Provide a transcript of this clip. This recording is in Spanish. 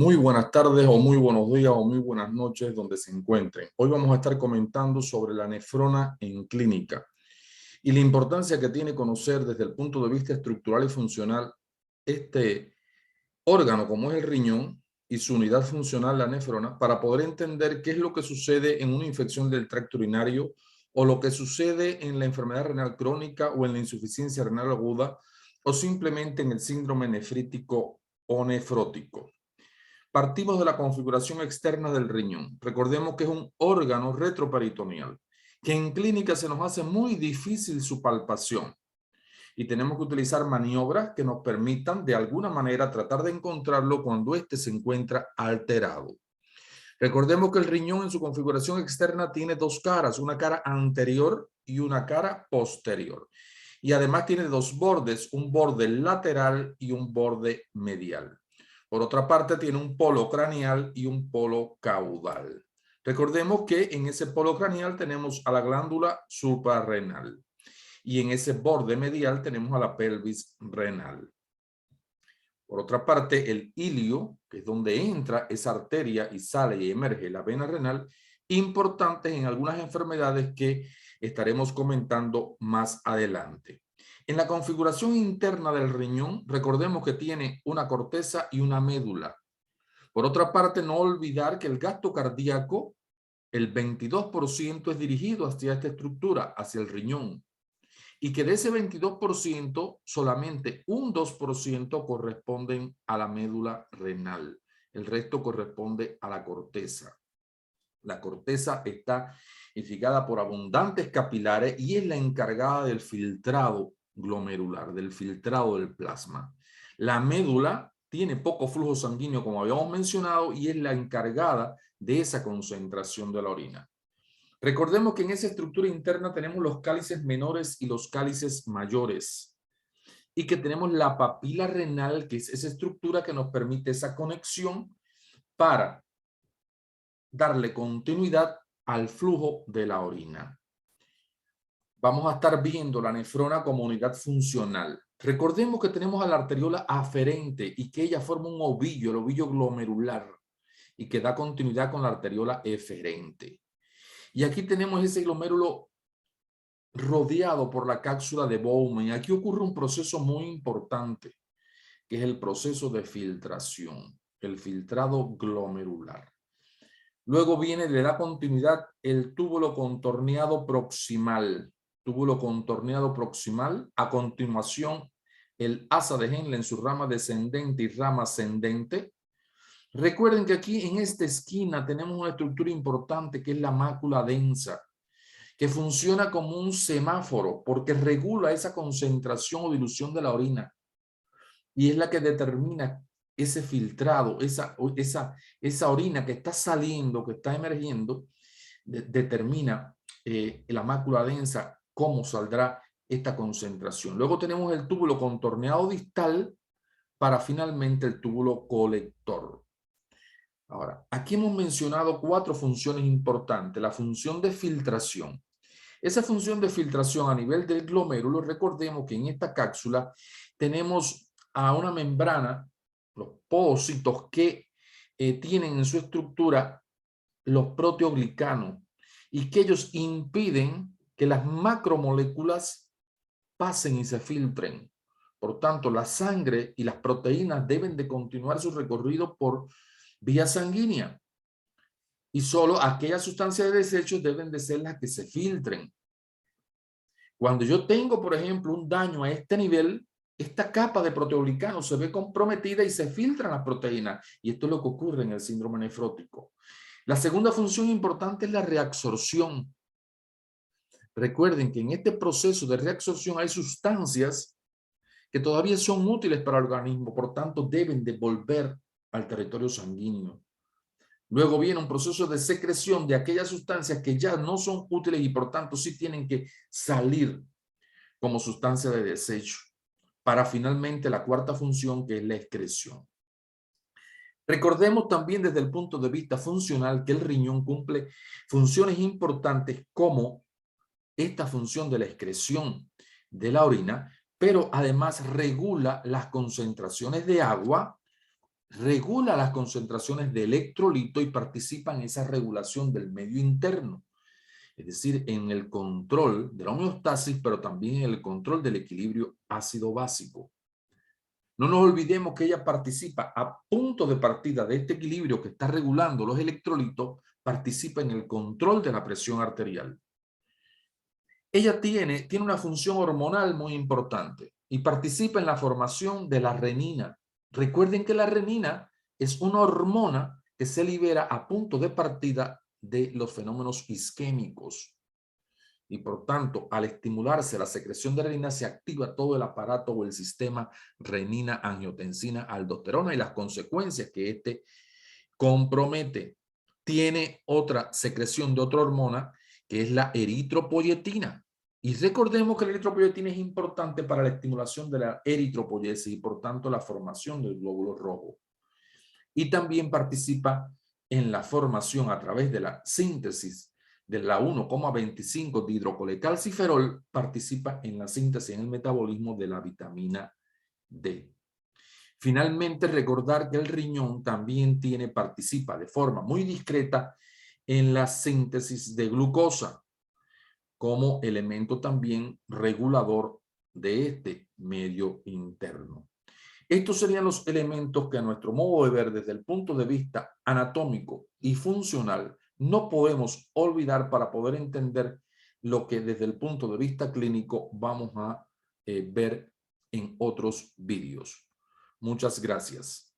Muy buenas tardes o muy buenos días o muy buenas noches donde se encuentren. Hoy vamos a estar comentando sobre la nefrona en clínica y la importancia que tiene conocer desde el punto de vista estructural y funcional este órgano como es el riñón y su unidad funcional, la nefrona, para poder entender qué es lo que sucede en una infección del tracto urinario o lo que sucede en la enfermedad renal crónica o en la insuficiencia renal aguda o simplemente en el síndrome nefrítico o nefrótico. Partimos de la configuración externa del riñón. Recordemos que es un órgano retroperitoneal, que en clínica se nos hace muy difícil su palpación y tenemos que utilizar maniobras que nos permitan de alguna manera tratar de encontrarlo cuando éste se encuentra alterado. Recordemos que el riñón en su configuración externa tiene dos caras, una cara anterior y una cara posterior. Y además tiene dos bordes, un borde lateral y un borde medial. Por otra parte, tiene un polo craneal y un polo caudal. Recordemos que en ese polo craneal tenemos a la glándula suprarrenal y en ese borde medial tenemos a la pelvis renal. Por otra parte, el ilio, que es donde entra esa arteria y sale y emerge la vena renal, importantes en algunas enfermedades que estaremos comentando más adelante. En la configuración interna del riñón, recordemos que tiene una corteza y una médula. Por otra parte, no olvidar que el gasto cardíaco, el 22% es dirigido hacia esta estructura, hacia el riñón. Y que de ese 22%, solamente un 2% corresponden a la médula renal. El resto corresponde a la corteza. La corteza está irrigada por abundantes capilares y es la encargada del filtrado glomerular, del filtrado del plasma. La médula tiene poco flujo sanguíneo, como habíamos mencionado, y es la encargada de esa concentración de la orina. Recordemos que en esa estructura interna tenemos los cálices menores y los cálices mayores y que tenemos la papila renal, que es esa estructura que nos permite esa conexión para darle continuidad al flujo de la orina. Vamos a estar viendo la nefrona como unidad funcional. Recordemos que tenemos a la arteriola aferente y que ella forma un ovillo, el ovillo glomerular, y que da continuidad con la arteriola eferente. Y aquí tenemos ese glomérulo rodeado por la cápsula de Bowman. Y aquí ocurre un proceso muy importante, que es el proceso de filtración, el filtrado glomerular. Luego viene, le da continuidad el túbulo contorneado proximal. Túbulo contorneado proximal. A continuación, el asa de Henle en su rama descendente y rama ascendente. Recuerden que aquí en esta esquina tenemos una estructura importante que es la mácula densa, que funciona como un semáforo porque regula esa concentración o dilución de la orina y es la que determina ese filtrado, esa orina que está saliendo, que está emergiendo, determina la mácula densa cómo saldrá esta concentración. Luego tenemos el túbulo contorneado distal para finalmente el túbulo colector. Ahora, aquí hemos mencionado 4 funciones importantes. La función de filtración. Esa función de filtración a nivel del glomérulo, recordemos que en esta cápsula tenemos a una membrana, los podocitos que tienen en su estructura los proteoglicanos y que ellos impiden que las macromoléculas pasen y se filtren. Por tanto, la sangre y las proteínas deben de continuar su recorrido por vía sanguínea y solo aquellas sustancias de desechos deben de ser las que se filtren. Cuando yo tengo, por ejemplo, un daño a este nivel, esta capa de proteoglicanos se ve comprometida y se filtran las proteínas. Y esto es lo que ocurre en el síndrome nefrótico. La segunda función importante es la reabsorción. Recuerden que en este proceso de reabsorción hay sustancias que todavía son útiles para el organismo, por tanto deben de volver al territorio sanguíneo. Luego viene un proceso de secreción de aquellas sustancias que ya no son útiles y por tanto sí tienen que salir como sustancia de desecho, para finalmente la cuarta función, que es la excreción. Recordemos también desde el punto de vista funcional que el riñón cumple funciones importantes como esta función de la excreción de la orina, pero además regula las concentraciones de agua regula las concentraciones de electrolito y participa en esa regulación del medio interno, es decir, en el control de la homeostasis, pero también en el control del equilibrio ácido-básico. No nos olvidemos que ella participa a punto de partida de este equilibrio que está regulando los electrolitos, participa en el control de la presión arterial. Ella tiene una función hormonal muy importante y participa en la formación de la renina. Recuerden que la renina es una hormona que se libera a punto de partida de los fenómenos isquémicos. Y por tanto, al estimularse la secreción de renina, se activa todo el aparato o el sistema renina, angiotensina, aldosterona y las consecuencias que este compromete. Tiene otra secreción de otra hormona que es la eritropoyetina. Y recordemos que la eritropoyetina es importante para la estimulación de la eritropoyesis y por tanto la formación del glóbulo rojo. Y también participa en la formación a través de la síntesis de la 1,25 de hidrocolecalciferol, participa en la síntesis en el metabolismo de la vitamina D. Finalmente, recordar que el riñón también participa de forma muy discreta en la síntesis de glucosa como elemento también regulador de este medio interno. Estos serían los elementos que a nuestro modo de ver desde el punto de vista anatómico y funcional no podemos olvidar para poder entender lo que desde el punto de vista clínico vamos a ver en otros vídeos. Muchas gracias.